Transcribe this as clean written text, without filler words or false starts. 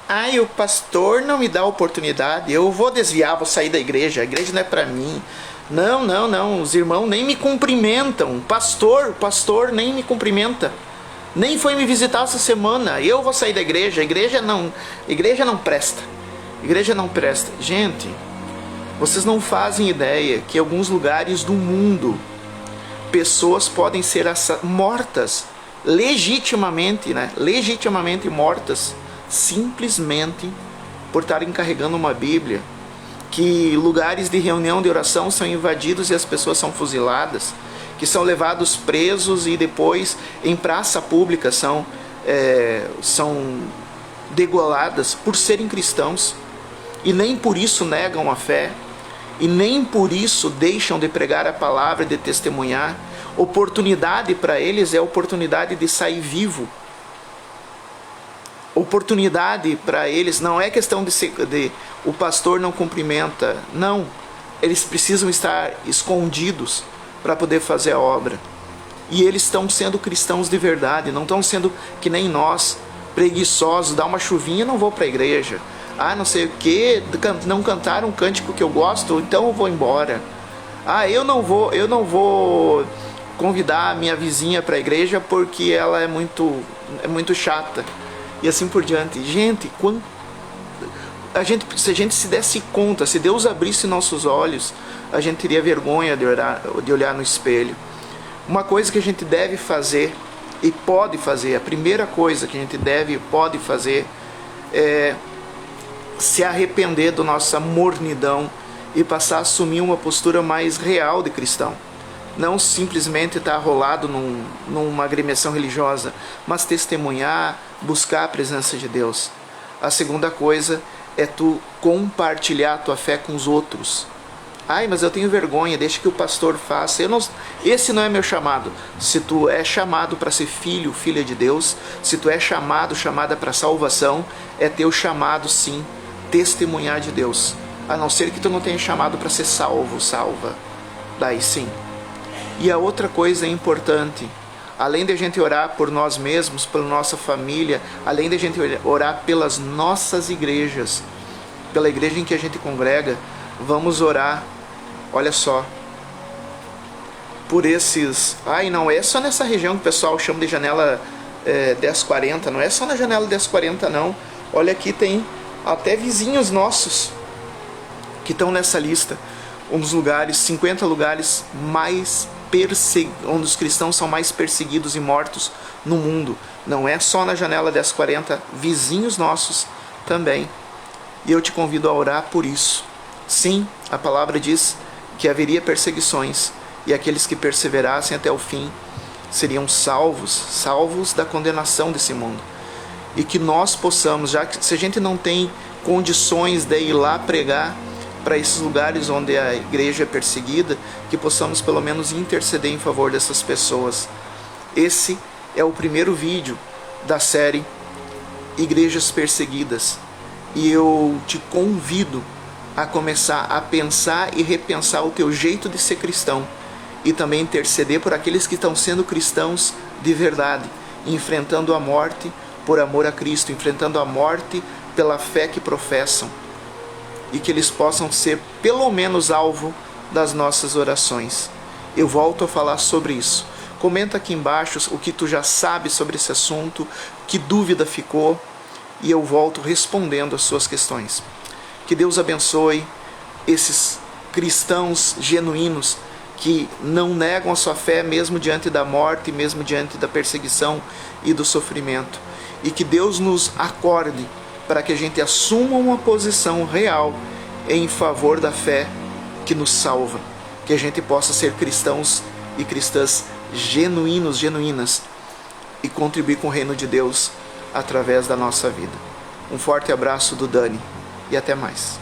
Ai, o pastor não me dá oportunidade, eu vou desviar, vou sair da igreja, a igreja não é para mim. Não, não, não, os irmãos nem me cumprimentam, o pastor nem me cumprimenta. Nem foi me visitar essa semana, eu vou sair da igreja, igreja não presta. Igreja não presta. Gente, vocês não fazem ideia que em alguns lugares do mundo pessoas podem ser mortas legitimamente, né? Legitimamente mortas, simplesmente por estarem carregando uma Bíblia. Que lugares de reunião de oração são invadidos e as pessoas são fuziladas, que são levados presos e depois em praça pública são degoladas por serem cristãos, e nem por isso negam a fé, e nem por isso deixam de pregar a palavra, de testemunhar. Oportunidade para eles é oportunidade de sair vivo. Oportunidade para eles não é questão de o pastor não cumprimenta, não. Eles precisam estar escondidos para poder fazer a obra. E eles estão sendo cristãos de verdade, não estão sendo que nem nós, preguiçosos, dá uma chuvinha, não vou para a igreja. Ah, não sei o que, não cantaram um cântico que eu gosto, então eu vou embora. Ah, eu não vou convidar a minha vizinha para a igreja porque ela é muito chata. E assim por diante. Gente, se a gente se desse conta, se Deus abrisse nossos olhos, a gente teria vergonha de olhar no espelho. Uma coisa que a gente deve fazer e pode fazer, a primeira coisa que a gente deve e pode fazer é se arrepender da nossa mornidão e passar a assumir uma postura mais real de cristão. Não simplesmente estar rolado numa agremiação religiosa, mas testemunhar, buscar a presença de Deus. A segunda coisa é tu compartilhar a tua fé com os outros. Ai, mas eu tenho vergonha, deixa que o pastor faça. Esse não é meu chamado. Se tu é chamado para ser filho, filha de Deus, se tu é chamada para salvação, é teu chamado sim, testemunhar de Deus. A não ser que tu não tenha chamado para ser salvo, salva. Daí sim. E a outra coisa importante, além de a gente orar por nós mesmos, pela nossa família, além de a gente orar pelas nossas igrejas, pela igreja em que a gente congrega, vamos orar, olha só, por esses... Ai, não é só nessa região que o pessoal chama de janela 1040, não é só na janela 1040 não. Olha aqui, tem até vizinhos nossos que estão nessa lista. Um dos lugares, 50 lugares onde os cristãos são mais perseguidos e mortos no mundo. Não é só na janela 1040, vizinhos nossos também. E eu te convido a orar por isso. Sim, a palavra diz que haveria perseguições, e aqueles que perseverassem até o fim seriam salvos da condenação desse mundo. E que nós possamos, já que se a gente não tem condições de ir lá pregar para esses lugares onde a igreja é perseguida, que possamos pelo menos interceder em favor dessas pessoas. Esse é o primeiro vídeo da série Igrejas Perseguidas, e eu te convido a começar a pensar e repensar o teu jeito de ser cristão, e também interceder por aqueles que estão sendo cristãos de verdade, enfrentando a morte por amor a Cristo, enfrentando a morte pela fé que professam, e que eles possam ser pelo menos alvo das nossas orações. Eu volto a falar sobre isso. Comenta aqui embaixo o que tu já sabe sobre esse assunto, que dúvida ficou, e eu volto respondendo as suas questões. Que Deus abençoe esses cristãos genuínos que não negam a sua fé mesmo diante da morte, mesmo diante da perseguição e do sofrimento. E que Deus nos acorde para que a gente assuma uma posição real em favor da fé que nos salva. Que a gente possa ser cristãos e cristãs genuínas, e contribuir com o reino de Deus através da nossa vida. Um forte abraço do Dani e até mais.